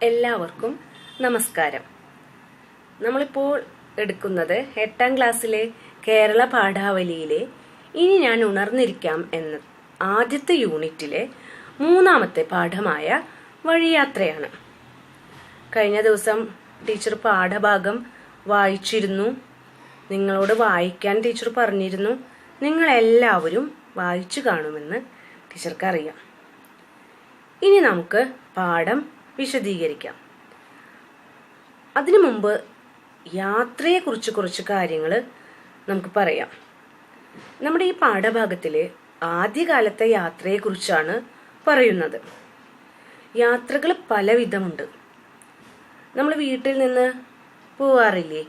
എല്ലാവർക്കും നമസ്കാരം. നമ്മളിപ്പോൾ എടുക്കുന്നത് 8ാം ക്ലാസ്സിലെ കേരള പാഠാവലിയിലെ ഇനി ഞാൻ ഉണർന്നിരിക്കാം എന്ന ആദ്യത്തെ യൂണിറ്റിലെ 3ാമത്തെ പാഠമായ വഴിയാത്രയാണ്. കഴിഞ്ഞ ദിവസം ടീച്ചർ പാഠഭാഗം വായിച്ചിരുന്നു. നിങ്ങളോട് വായിക്കാൻ ടീച്ചർ പറഞ്ഞിരുന്നു. നിങ്ങളെല്ലാവരും വായിച്ചു കാണുമെന്ന് ടീച്ചർക്കറിയാം. ഇനി നമുക്ക് പാഠം വിശദീകരിക്കാം. അതിനു മുമ്പ് യാത്രയെക്കുറിച്ച് കുറച്ച് കാര്യങ്ങൾ നമുക്ക് പറയാം. നമ്മുടെ ഈ പാഠഭാഗത്തിലെ ആദ്യകാലത്തെ യാത്രയെക്കുറിച്ചാണ് പറയുന്നത്. യാത്രകൾ പലവിധമുണ്ട്. നമ്മൾ വീട്ടിൽ നിന്ന് പോവാറില്ലേ?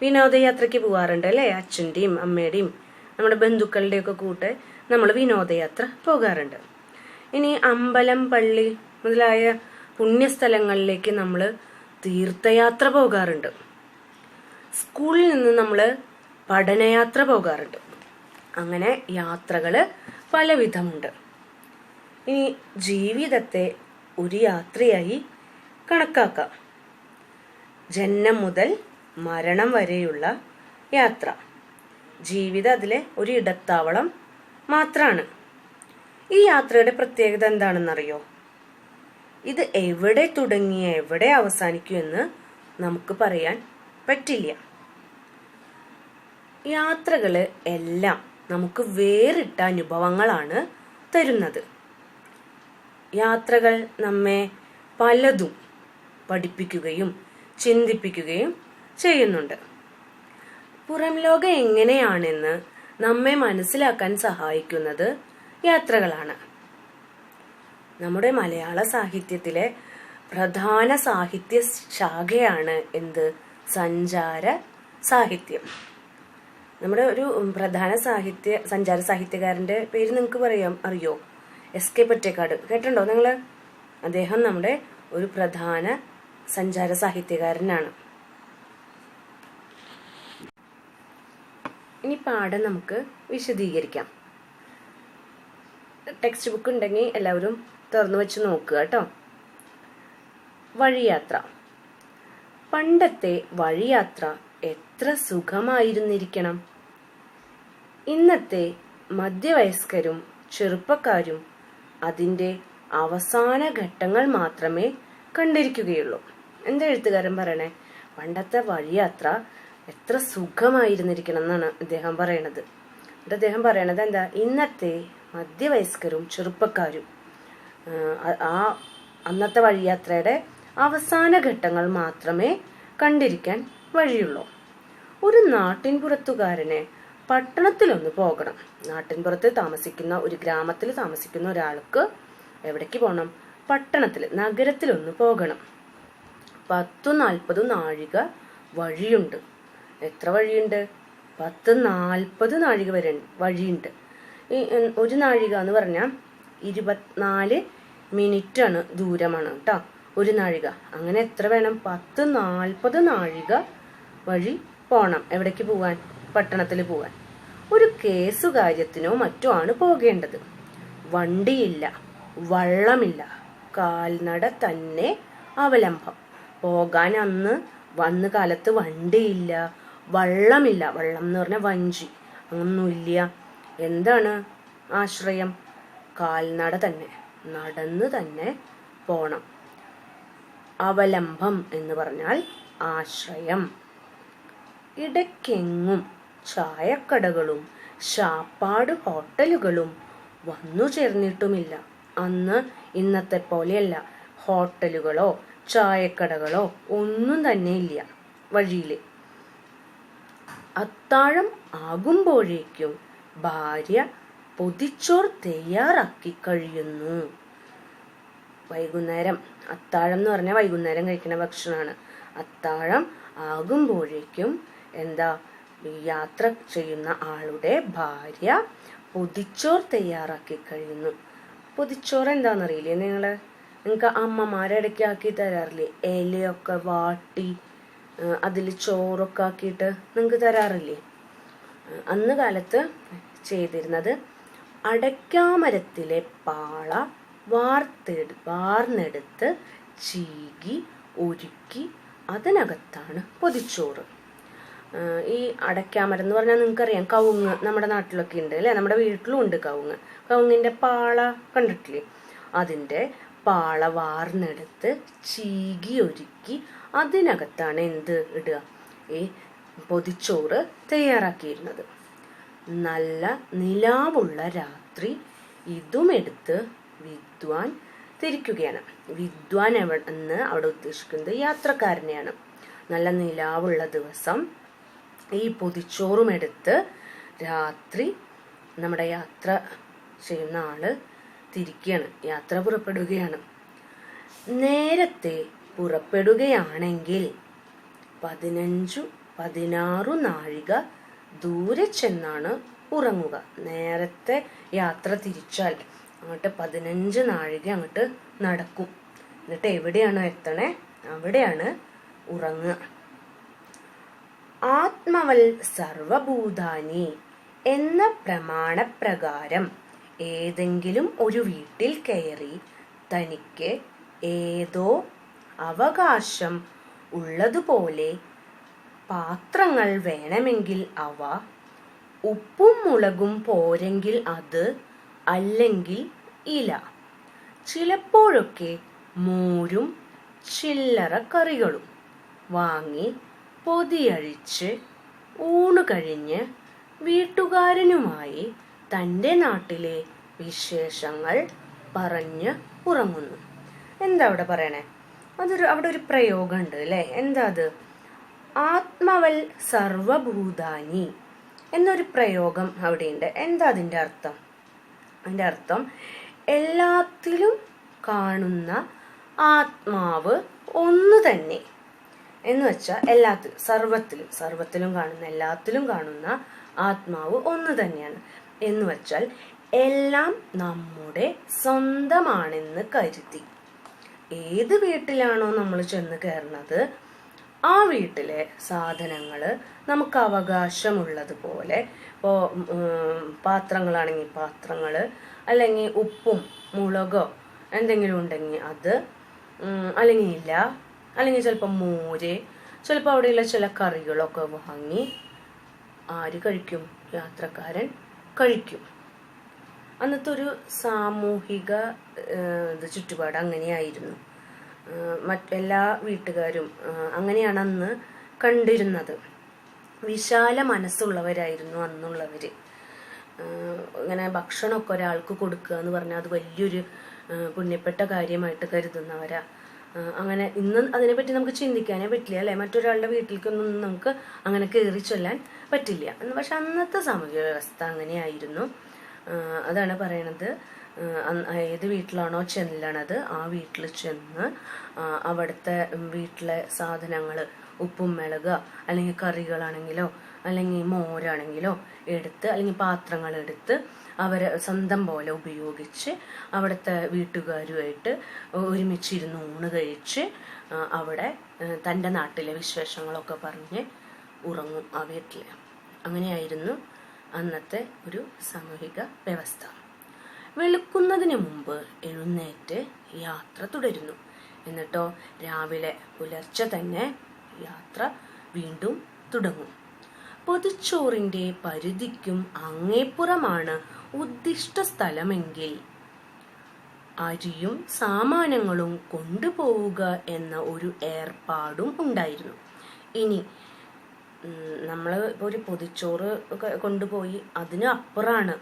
വിനോദയാത്രയ്ക്ക് പോവാറുണ്ട് അല്ലേ? അച്ഛൻ്റെയും അമ്മയുടെയും നമ്മുടെ ബന്ധുക്കളുടെയൊക്കെ കൂട്ട് നമ്മൾ വിനോദയാത്ര പോകാറുണ്ട്. ഇനി അമ്പലം, പള്ളി മുതലായ പുണ്യസ്ഥലങ്ങളിലേക്ക് നമ്മൾ തീർത്ഥയാത്ര പോകാറുണ്ട്. സ്കൂളിൽ നിന്ന് നമ്മൾ പഠനയാത്ര പോകാറുണ്ട്. അങ്ങനെ യാത്രകൾ പലവിധമുണ്ട്. ഇനി ജീവിതത്തെ ഒരു യാത്രയായി കണക്കാക്കാം. ജനനം മുതൽ മരണം വരെയുള്ള യാത്ര. ജീവിതം അതിലെ ഒരു ഇടത്താവളം മാത്രമാണ്. ഈ യാത്രയുടെ പ്രത്യേകത എന്താണെന്നറിയോ? ഇത് എവിടെ തുടങ്ങി എവിടെ അവസാനിക്കുമെന്ന് നമുക്ക് പറയാൻ പറ്റില്ല. യാത്രകള് എല്ലാം നമുക്ക് വേറിട്ട അനുഭവങ്ങളാണ് തരുന്നത്. യാത്രകൾ നമ്മെ പലതും പഠിപ്പിക്കുകയും ചിന്തിപ്പിക്കുകയും ചെയ്യുന്നുണ്ട്. പുറം ലോകം എങ്ങനെയാണെന്ന് നമ്മെ മനസ്സിലാക്കാൻ സഹായിക്കുന്നത് യാത്രകളാണ്. നമ്മുടെ മലയാള സാഹിത്യത്തിലെ പ്രധാന സാഹിത്യ ശാഖയാണ് എന്ത്? സഞ്ചാര സാഹിത്യം. നമ്മുടെ ഒരു പ്രധാന സഞ്ചാര സാഹിത്യകാരന്റെ പേര് നിങ്ങൾക്ക് അറിയോ? എസ്.കെ. പൊറ്റക്കാട്. കേട്ടിട്ടുണ്ടോ നിങ്ങള്? അദ്ദേഹം നമ്മുടെ ഒരു പ്രധാന സഞ്ചാര സാഹിത്യകാരനാണ്. ഇനി പാഠം നമുക്ക് വിശദീകരിക്കാം. ടെക്സ്റ്റ് ബുക്ക് ഉണ്ടെങ്കിൽ എല്ലാവരും തുറന്നു വെച്ച് നോക്കുക കേട്ടോ. വഴിയാത്ര. പണ്ടത്തെ വഴിയാത്ര എത്ര സുഖമായിരുന്നിരിക്കണം. ഇന്നത്തെ മധ്യവയസ്കരും ചെറുപ്പക്കാരും അതിൻ്റെ അവസാന ഘട്ടങ്ങൾ മാത്രമേ കണ്ടിരിക്കുകയുള്ളൂ. എന്താ എഴുത്തുകാരൻ പറയണേ? പണ്ടത്തെ വഴിയാത്ര എത്ര സുഖമായിരുന്നിരിക്കണം എന്നാണ് അദ്ദേഹം പറയണത്. അദ്ദേഹം പറയണത് എന്താ? ഇന്നത്തെ മധ്യവയസ്കരും ചെറുപ്പക്കാരും അന്നത്തെ വഴിയാത്രയുടെ അവസാന ഘട്ടങ്ങൾ മാത്രമേ കണ്ടിരിക്കാൻ വഴിയുള്ളൂ. ഒരു നാട്ടിൻപുറത്തുകാരനെ പട്ടണത്തിലൊന്ന് പോകണം. നാട്ടിൻപുറത്ത് താമസിക്കുന്ന ഒരു ഗ്രാമത്തിൽ താമസിക്കുന്ന ഒരാൾക്ക് എവിടേക്ക് പോകണം? പട്ടണത്തിൽ, നഗരത്തിലൊന്ന് പോകണം. 10-40 നാഴിക വഴിയുണ്ട്. എത്ര വഴിയുണ്ട്? 10-40 നാഴിക വരെ വഴിയുണ്ട്. ഒരു നാഴിക എന്ന് പറഞ്ഞാൽ 24 മിനിറ്റാണ്, ദൂരമാണ് കേട്ടോ ഒരു നാഴിക. അങ്ങനെ എത്ര വേണം? 10-40 നാഴിക വഴി പോണം. എവിടേക്ക് പോവാൻ? പട്ടണത്തിൽ പോവാൻ. ഒരു കേസുകാര്യത്തിനോ മറ്റോ ആണ് പോകേണ്ടത്. വണ്ടിയില്ല, വള്ളമില്ല, കാൽനട തന്നെ അവലംബം. പോകാൻ വന്ന കാലത്ത് വണ്ടിയില്ല, വള്ളമില്ല. വള്ളം എന്ന് പറഞ്ഞാൽ വഞ്ചി, അങ്ങനൊന്നുമില്ല. എന്താണ് ആശ്രയം? കാൽനട തന്നെ, നടന്ന് തന്നെ പോണം. അവലംബം എന്ന് പറഞ്ഞാൽ ആശ്രയം. ഇടയ്ക്കെങ്ങും ചായക്കടകളും ശാപ്പാട് ഹോട്ടലുകളും വന്നു ചേർന്നിട്ടുമില്ല. അന്ന് ഇന്നത്തെ പോലെയല്ല. ഹോട്ടലുകളോ ചായക്കടകളോ ഒന്നും തന്നെ ഇല്ല വഴിയില്. അത്താഴം ആകുമ്പോഴേക്കും ഭാര്യ പൊതിച്ചോർ തയ്യാറാക്കി കഴിയുന്നു. വൈകുന്നേരം, അത്താഴം എന്ന് പറഞ്ഞാൽ വൈകുന്നേരം കഴിക്കുന്ന ഭക്ഷണമാണ്. അത്താഴം ആകുമ്പോഴേക്കും എന്താ? യാത്ര ചെയ്യുന്ന ആളുടെ ഭാര്യ പൊതിച്ചോർ തയ്യാറാക്കി കഴിയുന്നു. പൊതിച്ചോർ എന്താണെന്നറിയില്ലേ നിങ്ങള്? നിങ്ങൾക്ക് അമ്മമാരിടയ്ക്ക് ആക്കി തരാറില്ലേ? ഇലയൊക്കെ വാട്ടി അതിൽ ചോറൊക്കെ ആക്കിയിട്ട് നിങ്ങൾക്ക് തരാറില്ലേ? അന്ന് കാലത്ത് ചെയ്തിരുന്നത് അടയ്ക്കാമരത്തിലെ പാള വാർത്തെടുത്ത് ചീകി ഒരുക്കി അതിനകത്താണ് പൊതിച്ചോറ്. ഈ അടയ്ക്കാമരം എന്ന് പറഞ്ഞാൽ നിങ്ങൾക്കറിയാം, കവുങ്ങ് നമ്മുടെ നാട്ടിലൊക്കെ ഉണ്ട് അല്ലേ, നമ്മുടെ വീട്ടിലും ഉണ്ട് കവുങ്ങ്. കവുങ്ങിൻ്റെ പാള കണ്ടിട്ടില്ലേ? അതിൻ്റെ പാള വാർന്നെടുത്ത് ചീകി ഒരുക്കി അതിനകത്താണ് എന്ത് ഇടുക? ഈ പൊതിച്ചോറ് തയ്യാറാക്കിയിരുന്നത്. നല്ല നിലാവുള്ള രാത്രി ഇതും എടുത്ത് വിദ്വാൻ തിരിക്കുകയാണ്. വിദ്വാൻ എന്ന് അവിടെ ഉദ്ദേശിക്കുന്നത് യാത്രക്കാരനെയാണ്. നല്ല നിലാവുള്ള ദിവസം ഈ പൊതിച്ചോറും എടുത്ത് രാത്രി നമ്മുടെ യാത്ര ചെയ്യുന്ന ആള് തിരിക്കുകയാണ്, യാത്ര പുറപ്പെടുകയാണ്. നേരത്തെ പുറപ്പെടുകയാണെങ്കിൽ 15-16 നാഴിക ദൂരെ ചെന്നാണ് ഉറങ്ങുക. നേരത്തെ യാത്ര തിരിച്ചാൽ അങ്ങോട്ട് 15 നാഴിക അങ്ങോട്ട് നടക്കും. എന്നിട്ട് എവിടെയാണോ എത്തണേ അവിടെയാണ് ഉറങ്ങുക. ആത്മവൽ സർവഭൂതാനി എന്ന പ്രമാണപ്രകാരം ഏതെങ്കിലും ഒരു വീട്ടിൽ കയറി തനിക്ക് ഏതോ അവകാശം ഉള്ളതുപോലെ പാത്രങ്ങൾ വേണമെങ്കിൽ അവ, ഉപ്പും മുളകും പോരെങ്കിൽ അത്, അല്ലെങ്കിൽ ഇല, ചിലപ്പോഴൊക്കെ മോരും ചില്ലറ കറികളും വാങ്ങി പൊതിയഴിച്ച് ഊണ് കഴിഞ്ഞ് വീട്ടുകാരനുമായി തൻ്റെ നാട്ടിലെ വിശേഷങ്ങൾ പറഞ്ഞ് ഉറങ്ങുന്നു. എന്താ അവിടെ പറയണേ? അവിടെ ഒരു പ്രയോഗം ഉണ്ട് അല്ലേ? എന്താ അത്? ആത്മവൽ സർവഭൂതാനി എന്നൊരു പ്രയോഗം അവിടെയുണ്ട്. എന്താ അതിൻ്റെ അർത്ഥം? അതിൻ്റെ അർത്ഥം എല്ലാത്തിലും കാണുന്ന ആത്മാവ് ഒന്ന് തന്നെ എന്ന് വെച്ചാൽ സർവത്തിലും കാണുന്ന, എല്ലാത്തിലും കാണുന്ന ആത്മാവ് ഒന്ന് തന്നെയാണ് എന്ന് വെച്ചാൽ എല്ലാം നമ്മുടെ സ്വന്തമാണെന്ന് കരുതി ഏത് വീട്ടിലാണോ നമ്മൾ ചെന്ന് കയറുന്നത് ആ വീട്ടിലെ സാധനങ്ങൾ നമുക്ക് അവകാശമുള്ളതുപോലെ, ഇപ്പോൾ പാത്രങ്ങളാണെങ്കിൽ പാത്രങ്ങൾ, അല്ലെങ്കിൽ ഉപ്പും മുളകോ എന്തെങ്കിലും ഉണ്ടെങ്കിൽ അത്, അല്ലെങ്കിൽ ഇല്ല, അല്ലെങ്കിൽ ചിലപ്പോൾ മോര്, ചിലപ്പോൾ അവിടെയുള്ള ചില കറികളൊക്കെ വാങ്ങി ആര് കഴിക്കും? യാത്രക്കാരൻ കഴിക്കും. അന്നത്തെ ഒരു സാമൂഹിക ചുറ്റുപാട് അങ്ങനെയായിരുന്നു. മറ്റെല്ലാ വീട്ടുകാരും അങ്ങനെയാണ് അന്ന് കണ്ടിരുന്നത്. വിശാല മനസ്സുള്ളവരായിരുന്നു അന്നുള്ളവർ. ഇങ്ങനെ ഭക്ഷണമൊക്കെ ഒരാൾക്ക് കൊടുക്കുക എന്ന് പറഞ്ഞാൽ അത് വലിയൊരു പുണ്യപ്പെട്ട കാര്യമായിട്ട് കരുതുന്നവരാ. അങ്ങനെ ഇന്ന് അതിനെപ്പറ്റി നമുക്ക് ചിന്തിക്കാനേ പറ്റില്ല അല്ലേ? മറ്റൊരാളുടെ വീട്ടിലേക്കൊന്നും നമുക്ക് അങ്ങനെ കയറി ചെല്ലാൻ പറ്റില്ല. പക്ഷെ അന്നത്തെ സാമൂഹിക വ്യവസ്ഥ അങ്ങനെയായിരുന്നു. അതാണ് പറയണത്, ഏത് വീട്ടിലാണോ ചെല്ലണത് ആ വീട്ടിൽ ചെന്ന് അവിടുത്തെ വീട്ടിലെ സാധനങ്ങൾ, ഉപ്പും മുളക് അല്ലെങ്കിൽ കറികളാണെങ്കിലോ അല്ലെങ്കിൽ മോരാണെങ്കിലോ എടുത്ത്, അല്ലെങ്കിൽ പാത്രങ്ങൾ എടുത്ത് അവരെ സ്വന്തം പോലെ ഉപയോഗിച്ച് അവിടുത്തെ വീട്ടുകാരുമായിട്ട് ഒരുമിച്ചിരുന്ന് ഊണ് കഴിച്ച് അവിടെ തൻ്റെ നാട്ടിലെ വിശേഷങ്ങളൊക്കെ പറഞ്ഞ് ഉറങ്ങും ആ വീട്ടിൽ. അങ്ങനെയായിരുന്നു അന്നത്തെ ഒരു സാമൂഹിക വ്യവസ്ഥ. വെളുക്കുന്നതിന് മുമ്പ് എഴുന്നേറ്റ് യാത്ര തുടരുന്നു. എന്നിട്ടോ രാവിലെ പുലർച്ചെ തന്നെ യാത്ര വീണ്ടും തുടങ്ങും. പൊതിച്ചോറിന്റെ പരിധിക്കും അങ്ങേപ്പുറമാണ് ഉദ്ദിഷ്ട സ്ഥലമെങ്കിൽ അരിയും സാമാനങ്ങളും കൊണ്ടുപോവുക എന്ന ഒരു ഏർപ്പാടും ഉണ്ടായിരുന്നു. ഇനി നമ്മൾ ഒരു പൊതിച്ചോറ് കൊണ്ടുപോയി അതിന് അപ്പുറമാണ്,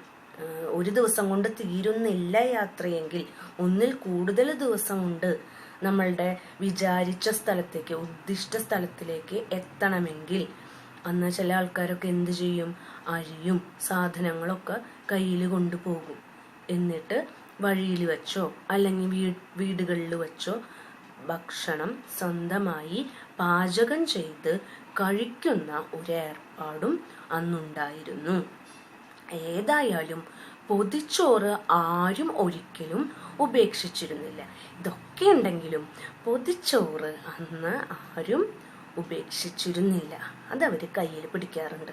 ഒരു ദിവസം കൊണ്ട് തീരുന്നില്ല യാത്രയെങ്കിൽ, ഒന്നിൽ കൂടുതൽ ദിവസം കൊണ്ട് നമ്മളുടെ വിചാരിച്ച സ്ഥലത്തേക്ക്, ഉദ്ദിഷ്ട സ്ഥലത്തിലേക്ക് എത്തണമെങ്കിൽ അന്ന് ചില ആൾക്കാരൊക്കെ എന്ത് ചെയ്യും? അരിയും സാധനങ്ങളൊക്കെ കയ്യിൽ കൊണ്ടുപോകും. എന്നിട്ട് വഴിയിൽ വെച്ചോ അല്ലെങ്കിൽ വീടുകളിൽ വെച്ചോ ഭക്ഷണം സ്വന്തമായി പാചകം ചെയ്ത് കഴിക്കുന്ന ഒരേർപ്പാടും അന്നുണ്ടായിരുന്നു. ഏതായാലും പൊതിച്ചോറ് ആരും ഒരിക്കലും ഉപേക്ഷിച്ചിരുന്നില്ല. ഇതൊക്കെ ഉണ്ടെങ്കിലും പൊതിച്ചോറ് അന്ന് ആരും ഉപേക്ഷിച്ചിരുന്നില്ല. അതവർ കയ്യിൽ പിടിക്കാറുണ്ട്.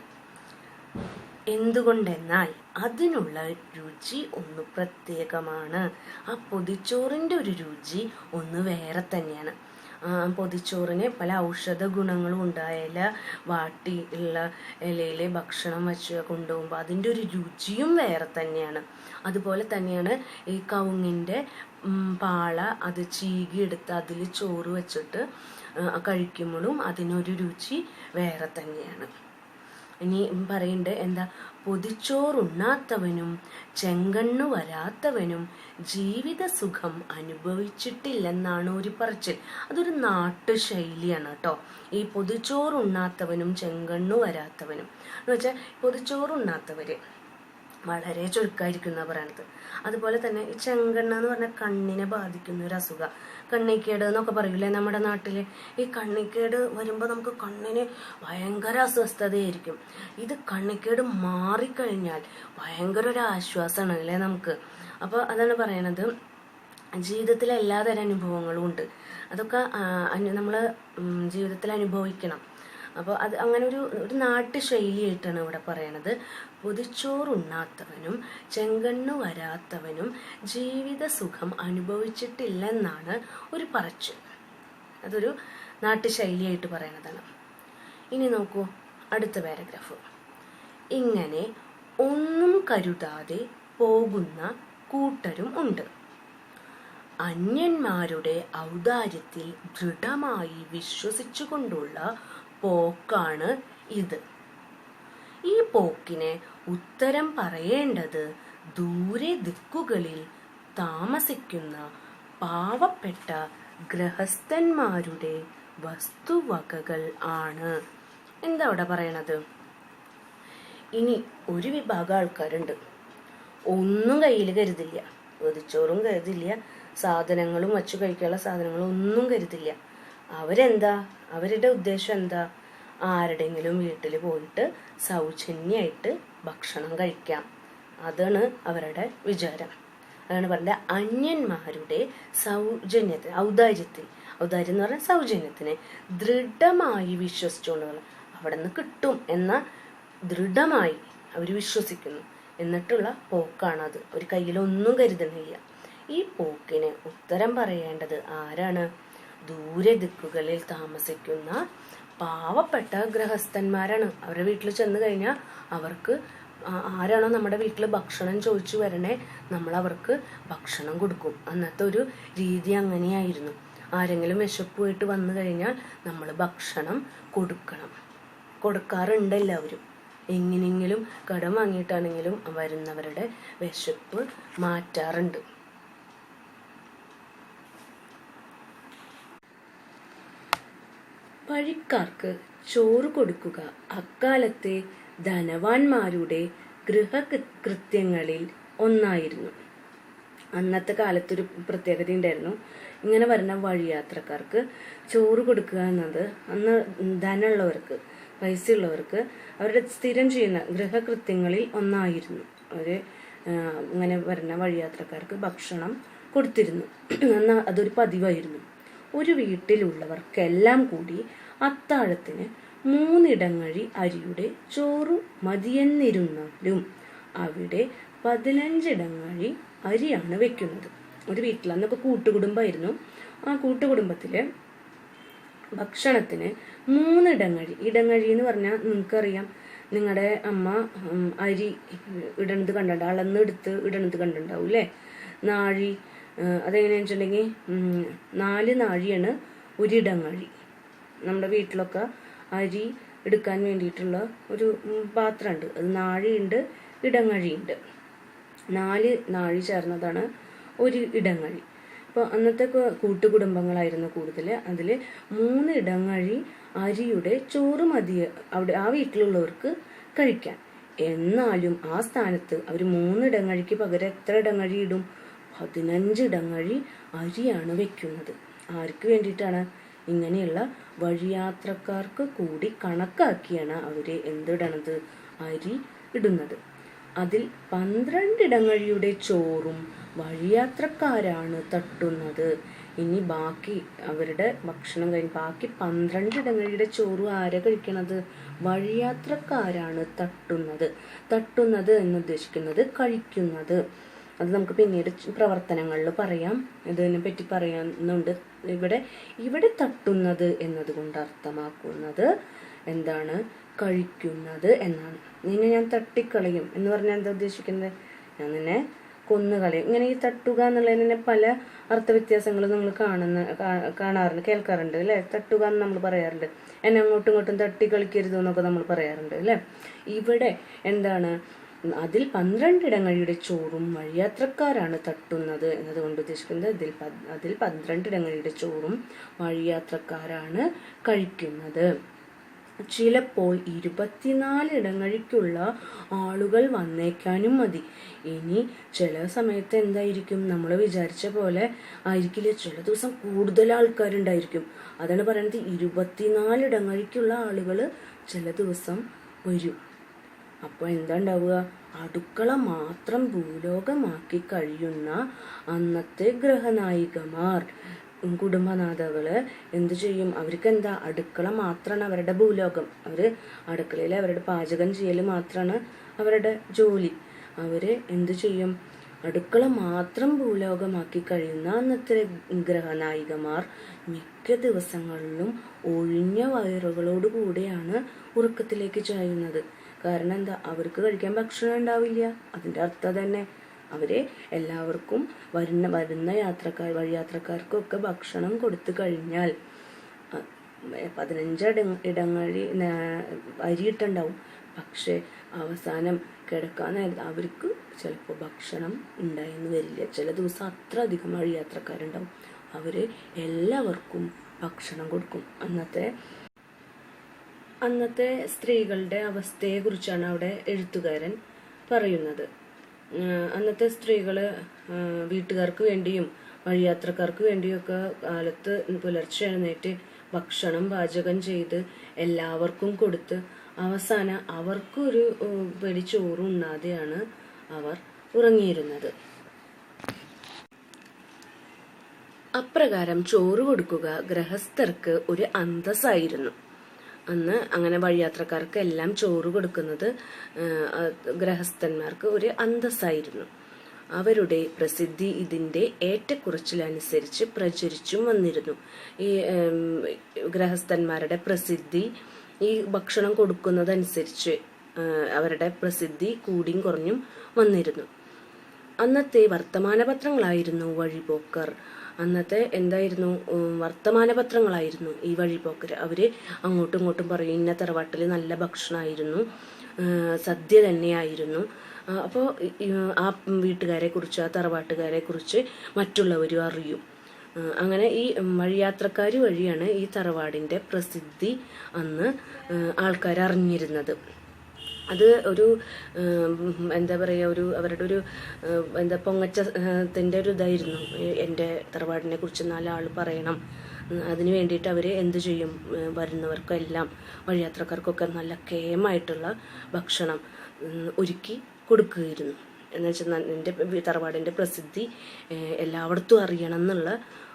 എന്തുകൊണ്ടെന്നാൽ അതിനുള്ള രുചി ഒന്ന് പ്രത്യേകമാണ്. ആ പൊതിച്ചോറിൻ്റെ ഒരു രുചി ഒന്ന് വേറെ തന്നെയാണ്. പൊതിച്ചോറിന് പല ഔഷധ ഗുണങ്ങളും ഉണ്ട്. ഇല വാട്ടി ഉള്ള ഇലയിലെ ഭക്ഷണം വെച്ച് കൊണ്ടുപോകുമ്പോൾ അതിൻ്റെ ഒരു രുചിയും വേറെ തന്നെയാണ്. അതുപോലെ തന്നെയാണ് ഈ കവുങ്ങിൻ്റെ പാള അത് ചീകിയെടുത്ത് അതിൽ ചോറ് വെച്ചിട്ട് കഴിക്കുമ്പോഴും അതിനൊരു രുചി വേറെ തന്നെയാണ്. ഇനി പറയുന്നുണ്ട് എന്താ, പൊതിച്ചോറുണ്ണാത്തവനും ചെങ്കണ്ണു വരാത്തവനും ജീവിത സുഖം അനുഭവിച്ചിട്ടില്ലെന്നാണ് ഒരു പറച്ചിൽ. അതൊരു നാട്ടുശൈലിയാണ് കേട്ടോ. ഈ പൊതിച്ചോറുണ്ണാത്തവനും ചെങ്കണ്ണു വരാത്തവനും എന്ന് വെച്ചാൽ പൊതിച്ചോറുണ്ണാത്തവര് വളരെ ചുരുക്കമായിരിക്കുന്ന പറയണത്. അതുപോലെ തന്നെ ഈ ചെങ്കണ്ണ എന്ന് പറഞ്ഞാൽ കണ്ണിനെ ബാധിക്കുന്ന ഒരു അസുഖം, കണ്ണിക്കേട് എന്നൊക്കെ പറയൂലേ നമ്മുടെ നാട്ടില്. ഈ കണ്ണിക്കേട് വരുമ്പോൾ നമുക്ക് കണ്ണിന് ഭയങ്കര അസ്വസ്ഥതയായിരിക്കും. ഇത് കണ്ണിക്കേട് മാറിക്കഴിഞ്ഞാൽ ഭയങ്കര ഒരു ആശ്വാസമാണ് അല്ലേ നമുക്ക്. അപ്പോൾ അതാണ് പറയണത്, ജീവിതത്തിലെ എല്ലാതരം അനുഭവങ്ങളും ഉണ്ട്. അതൊക്കെ നമ്മൾ ജീവിതത്തിൽ അനുഭവിക്കണം. അപ്പോൾ അത് അങ്ങനെ ഒരു നാട്ടുശൈലിയായിട്ടാണ് ഇവിടെ പറയണത്. പൊതിച്ചോറുണ്ണാത്തവനും ചെങ്കണ്ണു വരാത്തവനും ജീവിത സുഖം അനുഭവിച്ചിട്ടില്ലെന്നാണ് ഒരു പറച്ചിൽ. അതൊരു നാട്ടുശൈലിയായിട്ട് പറയണതാണ്. ഇനി നോക്കൂ അടുത്ത പാരഗ്രാഫ്. ഇങ്ങനെ ഒന്നും കരുതാതെ പോകുന്ന കൂട്ടരും ഉണ്ട്. അന്യന്മാരുടെ ഔദാര്യത്തിൽ ദൃഢമായി വിശ്വസിച്ചുകൊണ്ടുള്ള പോക്കാണ് ഇത്. ഈ പോക്കിന് ഉത്തരം പറയേണ്ടത് ദൂരെ ദിക്കുകളിൽ താമസിക്കുന്ന പാവപ്പെട്ട ഗൃഹസ്ഥന്മാരുടെ വസ്തുവകകൾ ആണ്. എന്താ അവിടെ പറയണത്? ഇനി ഒരു വിഭാഗം ആൾക്കാരുണ്ട്, ഒന്നും കയ്യിൽ കരുതില്ല, പൊതിച്ചോറും കരുതില്ല, സാധനങ്ങളും വച്ചു കഴിക്കാനുള്ള സാധനങ്ങളും ഒന്നും കരുതില്ല. അവരെന്താ, അവരുടെ ഉദ്ദേശം എന്താ? ആരുടെങ്കിലും വീട്ടിൽ പോയിട്ട് സൗജന്യമായിട്ട് ഭക്ഷണം കഴിക്കാം, അതാണ് അവരുടെ വിചാരം. അതാണ് പറഞ്ഞത്, അന്യന്മാരുടെ സൗജന്യത്തിന്, ഔദാര്യത്തിൽ, ഔദാര്യം എന്ന് പറഞ്ഞാൽ സൗജന്യത്തിന് ദൃഢമായി വിശ്വസിച്ചുകൊണ്ട് അവിടെ നിന്ന് കിട്ടും എന്ന ദൃഢമായി അവർ വിശ്വസിക്കുന്നു. എന്നിട്ടുള്ള പോക്കാണത്. അവർ കയ്യിലൊന്നും കരുതണില്ല. ഈ പോക്കിന് ഉത്തരം പറയേണ്ടത് ആരാണ്? ദൂരെ ദിക്കുകളിൽ താമസിക്കുന്ന പാവപ്പെട്ട ഗൃഹസ്ഥന്മാരാണ്. അവരുടെ വീട്ടിൽ ചെന്ന് കഴിഞ്ഞാൽ അവർക്ക് ആരാണോ നമ്മുടെ വീട്ടിൽ ഭക്ഷണം ചോദിച്ചു വരണേ, നമ്മൾ അവർക്ക് ഭക്ഷണം കൊടുക്കും. അന്നത്തെ ഒരു രീതി അങ്ങനെയായിരുന്നു. ആരെങ്കിലും വിശപ്പുമായിട്ട് വന്നു കഴിഞ്ഞാൽ നമ്മൾ ഭക്ഷണം കൊടുക്കണം, കൊടുക്കാറുണ്ട് എല്ലാവരും. എങ്ങനെയെങ്കിലും കടം വാങ്ങിയിട്ടാണെങ്കിലും വരുന്നവരുടെ വിശപ്പ് മാറ്റാറുണ്ട്. വഴിക്കാർക്ക് ചോറ് കൊടുക്കുക അക്കാലത്തെ ധനവാന്മാരുടെ ഗൃഹകൃത്യങ്ങളിൽ ഒന്നായിരുന്നു. അന്നത്തെ കാലത്തൊരു പ്രത്യേകത ഉണ്ടായിരുന്നു. ഇങ്ങനെ വരുന്ന വഴിയാത്രക്കാർക്ക് ചോറ് കൊടുക്കുക എന്നത് അന്ന് ധനമുള്ളവർക്ക്, പൈസ ഉള്ളവർക്ക് അവരുടെ സ്ഥിരം ചെയ്യുന്ന ഗൃഹകൃത്യങ്ങളിൽ ഒന്നായിരുന്നു. അവര് ഇങ്ങനെ വരുന്ന വഴിയാത്രക്കാർക്ക് ഭക്ഷണം കൊടുത്തിരുന്നു. അന്ന് അതൊരു പതിവായിരുന്നു. ഒരു വീട്ടിലുള്ളവർക്കെല്ലാം കൂടി അത്താഴത്തിന് 3 ഇടങ്ങഴി അരിയുടെ ചോറ് മതിയെന്നിരുന്നാലും അവിടെ 15 ഇടങ്ങഴി അരിയാണ് വെക്കുന്നത്. ഒരു വീട്ടിൽ അന്നൊക്കെ കൂട്ടുകുടുംബമായിരുന്നു. ആ കൂട്ടുകുടുംബത്തിലെ ഭക്ഷണത്തിന് 3 ഇടങ്ങഴി, ഇടങ്ങഴി എന്ന് പറഞ്ഞാൽ നിങ്ങൾക്കറിയാം, നിങ്ങളുടെ അമ്മ അരി ഇടണത് കണ്ടിട്ടുണ്ടാവും, അളന്നെടുത്ത് ഇടണത് കണ്ടിട്ടുണ്ടാവും അല്ലേ? നാഴി, അതെങ്ങനെയാണെന്ന് വെച്ചിട്ടുണ്ടെങ്കിൽ 4 നാഴിയാണ് ഒരിടങ്ങഴി. നമ്മുടെ വീട്ടിലൊക്കെ അരി എടുക്കാൻ വേണ്ടിയിട്ടുള്ള ഒരു പാത്രമുണ്ട്, അത് നാഴിയുണ്ട്, ഇടങ്ങഴിയുണ്ട്. 4 നാഴി ചേർന്നതാണ് ഒരു ഇടങ്ങഴി. അപ്പോൾ അന്നത്തെ കൂട്ടുകുടുംബങ്ങളായിരുന്നു കൂടുതൽ. അതിൽ 3 ഇടങ്ങഴി അരിയുടെ ചോറ് മതി അവിടെ ആ വീട്ടിലുള്ളവർക്ക് കഴിക്കാൻ. എന്നാലും ആ സ്ഥാനത്ത് അവർ 3 ഇടങ്ങഴിക്ക് പകരം എത്ര ഇടങ്ങഴി ഇടും? 15 ഇടങ്ങഴി അരിയാണ് വെക്കുന്നത്. ആർക്ക് വേണ്ടിയിട്ടാണ്? ഇങ്ങനെയുള്ള വഴിയാത്രക്കാർക്ക് കൂടി കണക്കാക്കിയാണ് അവര് എന്തിടണത്? അരി ഇടുന്നത്. അതിൽ 12 ഇടങ്ങഴിയുടെ ചോറും വഴിയാത്രക്കാരാണ് തട്ടുന്നത് ഇനി ബാക്കി അവരുടെ ഭക്ഷണം കഴിഞ്ഞ് ബാക്കി 12 ഇടങ്ങഴിയുടെ ചോറ് ആരാ കഴിക്കണത്? വഴിയാത്രക്കാരാണ് തട്ടുന്നത്. തട്ടുന്നത് എന്നുദ്ദേശിക്കുന്നത് കഴിക്കുന്നത്. അത് നമുക്ക് പിന്നീട് പ്രവർത്തനങ്ങളിൽ പറയാം. ഇതിനെ പറ്റി പറയുന്നുണ്ട്. ഇവിടെ തട്ടുന്നത് എന്നതുകൊണ്ട് അർത്ഥമാക്കുന്നത് എന്താണ്? കഴിക്കുന്നത് എന്നാണ്. നിന്നെ ഞാൻ തട്ടിക്കളയും എന്ന് പറഞ്ഞാൽ എന്താ ഉദ്ദേശിക്കുന്നത്? ഞാൻ നിന്നെ കൊന്നുകളയും. ഇങ്ങനെ ഈ തട്ടുക എന്നുള്ളതിന് പല അർത്ഥവ്യത്യാസങ്ങളും നമ്മൾ കാണാറുണ്ട്, കേൾക്കാറുണ്ട് അല്ലേ? തട്ടുക എന്ന് നമ്മൾ പറയാറുണ്ട്. എന്നെ അങ്ങോട്ടും ഇങ്ങോട്ടും തട്ടി കളിക്കരുത് എന്നൊക്കെ നമ്മൾ പറയാറുണ്ട് അല്ലേ? ഇവിടെ എന്താണ്? അതിൽ 12 ഇടങ്ങഴിയുടെ ചോറും വഴിയാത്രക്കാരാണ് തട്ടുന്നത് എന്നതുകൊണ്ട് ഉദ്ദേശിക്കുന്നത് അതിൽ 12 ഇടങ്ങഴിയുടെ ചോറും വഴിയാത്രക്കാരാണ് കഴിക്കുന്നത്. ചിലപ്പോൾ 24 ഇടങ്ങഴിക്കുള്ള ആളുകൾ വന്നേക്കാനും മതി. ഇനി ചില സമയത്ത് എന്തായിരിക്കും? നമ്മൾ വിചാരിച്ച പോലെ ആയിരിക്കില്ല. ചില ദിവസം കൂടുതൽ ആൾക്കാരുണ്ടായിരിക്കും. അതാണ് പറയുന്നത്, 24 ഇടങ്ങഴിക്കുള്ള ആളുകൾ ചില ദിവസം വരും. അപ്പോൾ എന്താ ഉണ്ടാവുക? അടുക്കള മാത്രം ഭൂലോകമാക്കി കഴിയുന്ന അന്നത്തെ ഗ്രഹനായികമാർ, കുടുംബനാഥകള് എന്ത് ചെയ്യും? അവർക്ക് എന്താ? അടുക്കള മാത്രമാണ് അവരുടെ ഭൂലോകം. അവര് അടുക്കളയിൽ അവരുടെ പാചകം ചെയ്യൽ മാത്രമാണ് അവരുടെ ജോലി. അവര് എന്ത് ചെയ്യും? അടുക്കള മാത്രം ഭൂലോകമാക്കി കഴിയുന്ന അന്നത്തെ ഗ്രഹനായികമാർ മിക്ക ദിവസങ്ങളിലും ഒഴിഞ്ഞ വയറുകളോട് കൂടെയാണ് ഉറക്കത്തിലേക്ക് ചായുന്നത്. കാരണം എന്താ? അവർക്ക് കഴിക്കാൻ ഭക്ഷണം ഉണ്ടാവില്ല. അതിന്റെ അർത്ഥം തന്നെ അവരെ എല്ലാവർക്കും വരുന്ന വഴിയാത്രക്കാർക്കും ഒക്കെ ഭക്ഷണം കൊടുത്തു കഴിഞ്ഞാൽ 15 ഇടങ്ങഴി അരിയിട്ടുണ്ടാവും. പക്ഷെ അവസാനം കിടക്കാൻ നേരത്ത് അവർക്ക് ചിലപ്പോൾ ഭക്ഷണം ഉണ്ടായെന്ന് വരില്ല. ചില ദിവസം അത്ര അധികം വഴിയാത്രക്കാരുണ്ടാവും. അവര് എല്ലാവർക്കും ഭക്ഷണം കൊടുക്കും. അന്നത്തെ സ്ത്രീകളുടെ അവസ്ഥയെ കുറിച്ചാണ് അവിടെ എഴുത്തുകാരൻ പറയുന്നത്. അന്നത്തെ സ്ത്രീകള് വീട്ടുകാർക്ക് വേണ്ടിയും വഴിയാത്രക്കാർക്ക് വേണ്ടിയൊക്കെ കാലത്ത് പുലർച്ചെ എഴുന്നേറ്റ് ഭക്ഷണം പാചകം ചെയ്ത് എല്ലാവർക്കും കൊടുത്ത് അവസാനം അവർക്കൊരു പിടി ചോറുണ്ണാതെയാണ് അവർ ഉറങ്ങിയിരുന്നത്. അപ്രകാരം ചോറ് കൊടുക്കുക ഗൃഹസ്ഥർക്ക് ഒരു അന്തസ്സായിരുന്നു. അന്ന് അങ്ങനെ വഴിയാത്രക്കാർക്ക് എല്ലാം ചോറ് കൊടുക്കുന്നത് ഗൃഹസ്ഥന്മാർക്ക് ഒരു അന്തസ്സായിരുന്നു. അവരുടെ പ്രസിദ്ധി ഇതിന്റെ ഏറ്റക്കുറച്ചിലനുസരിച്ച് പ്രചരിച്ചും വന്നിരുന്നു. ഈ ഗൃഹസ്ഥന്മാരുടെ പ്രസിദ്ധി ഈ ഭക്ഷണം കൊടുക്കുന്നതനുസരിച്ച് അവരുടെ പ്രസിദ്ധി കൂടിയും കുറഞ്ഞും വന്നിരുന്നു. അന്നത്തെ വർത്തമാനപത്രങ്ങളായിരുന്നു വഴിപോക്കർ. അന്നത്തെ എന്തായിരുന്നു? വർത്തമാനപത്രങ്ങളായിരുന്നു ഈ വഴിപോക്കർ. അവര് അങ്ങോട്ടും ഇങ്ങോട്ടും പറയും, ഇന്ന തറവാട്ടിൽ നല്ല ഭക്ഷണമായിരുന്നു, സദ്യ തന്നെയായിരുന്നു. അപ്പോൾ ആ വീട്ടുകാരെ കുറിച്ച്, ആ തറവാട്ടുകാരെ കുറിച്ച് മറ്റുള്ളവരും അറിയും. അങ്ങനെ ഈ വഴിയാത്രക്കാർ വഴിയാണ് ഈ തറവാടിന്റെ പ്രസിദ്ധി അന്ന് ആൾക്കാർ അറിഞ്ഞിരുന്നത്. അത് ഒരു എന്താ പറയുക, അവരുടെ ഒരു പൊങ്ങച്ചത്തിന്റെ ഒരു ഇതായിരുന്നു. എൻ്റെ തറവാടിനെ കുറിച്ച് 4 ആൾ പറയണം. അതിന് വേണ്ടിയിട്ട് അവർ എന്ത് ചെയ്യും? വരുന്നവർക്കെല്ലാം വഴിയാത്രക്കാർക്കൊക്കെ നല്ല കേമായിട്ടുള്ള ഭക്ഷണം ഒരുക്കി കൊടുക്കുകയായിരുന്നു. എന്ന് വെച്ചാൽ എൻ്റെ തറവാടിൻ്റെ പ്രസിദ്ധി എല്ലായിടത്തും അറിയണം എന്നുള്ള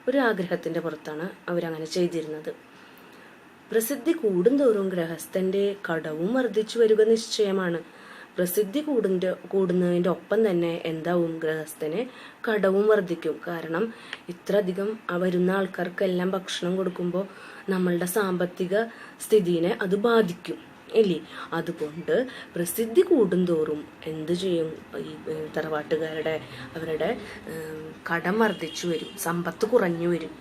ഒരു ആഗ്രഹത്തിൻ്റെ പുറത്താണ് അവരങ്ങനെ ചെയ്തിരുന്നത്. പ്രസിദ്ധി കൂടുന്തോറും ഗൃഹസ്ഥന്റെ കടവും വർദ്ധിച്ചു വരിക നിശ്ചയമാണ്. പ്രസിദ്ധി കൂടുന്നതിൻ്റെ ഒപ്പം തന്നെ എന്താവും? ഗൃഹസ്ഥന് കടവും വർദ്ധിക്കും. കാരണം ഇത്ര അധികം വരുന്ന ആൾക്കാർക്കെല്ലാം ഭക്ഷണം കൊടുക്കുമ്പോൾ നമ്മളുടെ സാമ്പത്തിക സ്ഥിതിനെ അത് ബാധിക്കും ഇല്ലേ? അതുകൊണ്ട് പ്രസിദ്ധി കൂടുന്തോറും എന്ത് ചെയ്യും? ഈ തറവാട്ടുകാരുടെ അവരുടെ കടം വർദ്ധിച്ചു വരും, സമ്പത്ത് കുറഞ്ഞു വരും.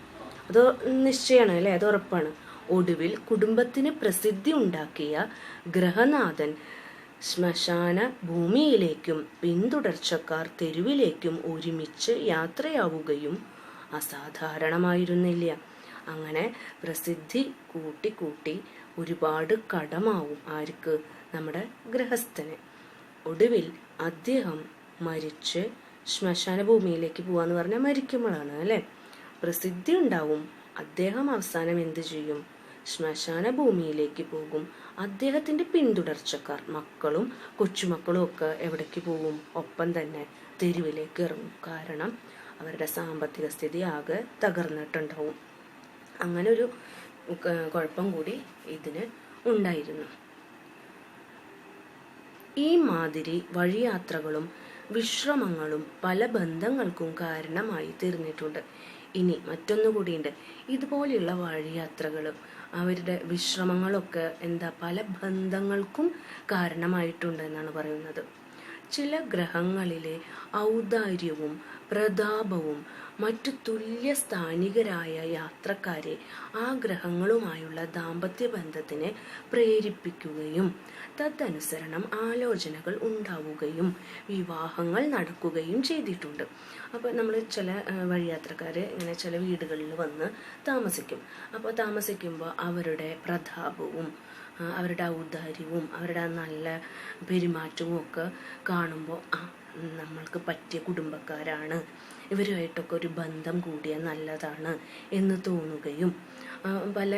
അത് നിശ്ചയമാണ് അല്ലേ? അത് ഉറപ്പാണ്. ഒടുവിൽ കുടുംബത്തിന് പ്രസിദ്ധി ഉണ്ടാക്കിയ ഗൃഹനാഥൻ ശ്മശാന ഭൂമിയിലേക്കും പിന്തുടർച്ചക്കാർ തെരുവിലേക്കും ഒരുമിച്ച് യാത്രയാവുകയും അസാധാരണമായിരുന്നില്ല. അങ്ങനെ പ്രസിദ്ധി കൂട്ടി ഒരുപാട് കടമാവും ആർക്ക്? നമ്മുടെ ഗൃഹസ്ഥന്. ഒടുവിൽ അദ്ദേഹം മരിച്ച് ശ്മശാന ഭൂമിയിലേക്ക് പോവാന്ന് പറഞ്ഞാൽ മരിക്കുമ്പോഴാണ് അല്ലെ? പ്രസിദ്ധി ഉണ്ടാവും. അദ്ദേഹം അവസാനം എന്ത് ചെയ്യും? ശ്മശാന ഭൂമിയിലേക്ക് പോകും. അദ്ദേഹത്തിന്റെ പിന്തുടർച്ചക്കാർ, മക്കളും കൊച്ചുമക്കളും ഒക്കെ എവിടേക്ക് പോകും? ഒപ്പം തന്നെ തെരുവിലേക്ക് ഇറങ്ങും. കാരണം അവരുടെ സാമ്പത്തിക സ്ഥിതി ആകെ തകർന്നിട്ടുണ്ടാവും. അങ്ങനെ ഒരു കുഴപ്പം കൂടി ഇതിന് ഉണ്ടായിരുന്നു. ഈ മാതിരി വഴിയാത്രകളും വിശ്രമങ്ങളും പല ബന്ധങ്ങൾക്കും കാരണമായി തീർന്നിട്ടുണ്ട്. ഇനി മറ്റൊന്നുകൂടിയുണ്ട്. ഇതുപോലെയുള്ള വഴിയാത്രകളും അവരുടെ വിശ്രമങ്ങളൊക്കെ പല ബന്ധങ്ങൾക്കും കാരണമായിട്ടുണ്ട് എന്നാണ് പറയുന്നത്. ചില ഗ്രഹങ്ങളിലെ ഔദാര്യവും പ്രതാപവും മറ്റു തുല്യ സ്ഥാനികരായ യാത്രക്കാരെ ആ ഗ്രഹങ്ങളുമായുള്ള ദാമ്പത്യ ബന്ധത്തിനെ പ്രേരിപ്പിക്കുകയും തദനുസരണം ആലോചനകൾ ഉണ്ടാവുകയും വിവാഹങ്ങൾ നടക്കുകയും ചെയ്തിട്ടുണ്ട്. അപ്പോൾ നമ്മൾ ചില വഴിയാത്രക്കാർ ഇങ്ങനെ ചില വീടുകളിൽ വന്ന് താമസിക്കും. അപ്പോൾ താമസിക്കുമ്പോൾ അവരുടെ പ്രതാപവും അവരുടെ ഔദാര്യവും അവരുടെ നല്ല പെരുമാറ്റവും ഒക്കെ കാണുമ്പോൾ നമ്മൾക്ക് പറ്റിയ കുടുംബക്കാരാണ്, ഇവരുമായിട്ടൊക്കെ ഒരു ബന്ധം കൂടിയാൽ നല്ലതാണ് എന്ന് തോന്നുകയും പല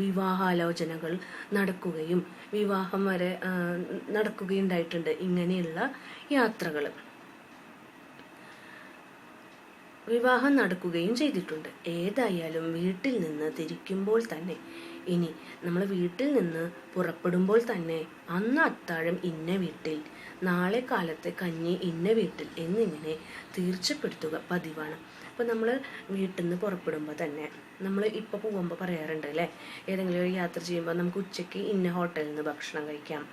വിവാഹാലോചനകൾ നടക്കുകയും വിവാഹം വരെ നടക്കുകയുണ്ടായിട്ടുണ്ട് ഇങ്ങനെയുള്ള യാത്രകൾ. വിവാഹം നടക്കുകയും ചെയ്തിട്ടുണ്ട്. ഏതായാലും വീട്ടിൽ നിന്ന് തിരിക്കുമ്പോൾ തന്നെ, ഇനി നമ്മൾ വീട്ടിൽ നിന്ന് പുറപ്പെടുമ്പോൾ തന്നെ അന്ന് അത്താഴം ഇന്ന വീട്ടിൽ, നാളെ കാലത്തെ കഞ്ഞി ഇന്ന വീട്ടിൽ എന്നിങ്ങനെ തീർച്ചപ്പെടുത്തുക പതിവാണ്. അപ്പോൾ നമ്മൾ വീട്ടിൽ നിന്ന് പുറപ്പെടുമ്പോൾ തന്നെ നമ്മൾ ഇപ്പോൾ പോകുമ്പോൾ പറയാറുണ്ട് അല്ലേ, ഏതെങ്കിലും ഒരു യാത്ര ചെയ്യുമ്പോൾ നമുക്ക് ഉച്ചയ്ക്ക് ഇന്ന ഹോട്ടലിൽ നിന്ന് ഭക്ഷണം കഴിക്കാം,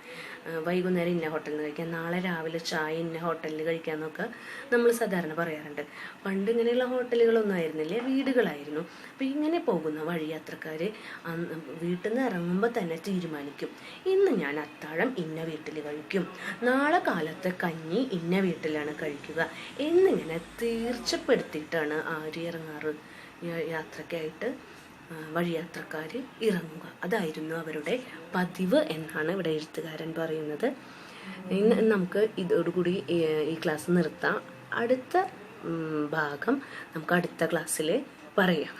വൈകുന്നേരം ഇന്ന ഹോട്ടലിൽ നിന്ന് കഴിക്കാം, നാളെ രാവിലെ ചായ ഇന്ന ഹോട്ടലിൽ കഴിക്കാമെന്നൊക്കെ നമ്മൾ സാധാരണ പറയാറുണ്ട്. പണ്ട് ഇങ്ങനെയുള്ള ഹോട്ടലുകളൊന്നും ആയിരുന്നില്ലേ, വീടുകളായിരുന്നു. അപ്പോൾ ഇങ്ങനെ പോകുന്ന വഴിയാത്രക്കാർ വീട്ടിൽ നിന്ന് ഇറങ്ങുമ്പോൾ തന്നെ തീരുമാനിക്കും, ഇന്ന് ഞാൻ അത്താഴം ഇന്ന വീട്ടിൽ കഴിക്കും, നാളെ കാലത്തെ കഞ്ഞി ഇന്ന വീട്ടിലാണ് കഴിക്കുക എന്നിങ്ങനെ തീർച്ചപ്പെടുത്തിയിട്ടാണ് ആര് ഇറങ്ങാറ്, യാത്രയ്ക്കായിട്ട് വഴിയാത്രക്കാർ ഇറങ്ങുക. അതായിരുന്നു അവരുടെ പതിവ് എന്നാണ് ഇവിടെ എഴുത്തുകാരൻ പറയുന്നത്. ഇന്ന് നമുക്ക് ഇതോടുകൂടി ഈ ക്ലാസ് നിർത്താം. അടുത്ത ഭാഗം നമുക്ക് അടുത്ത ക്ലാസ്സിൽ പറയാം.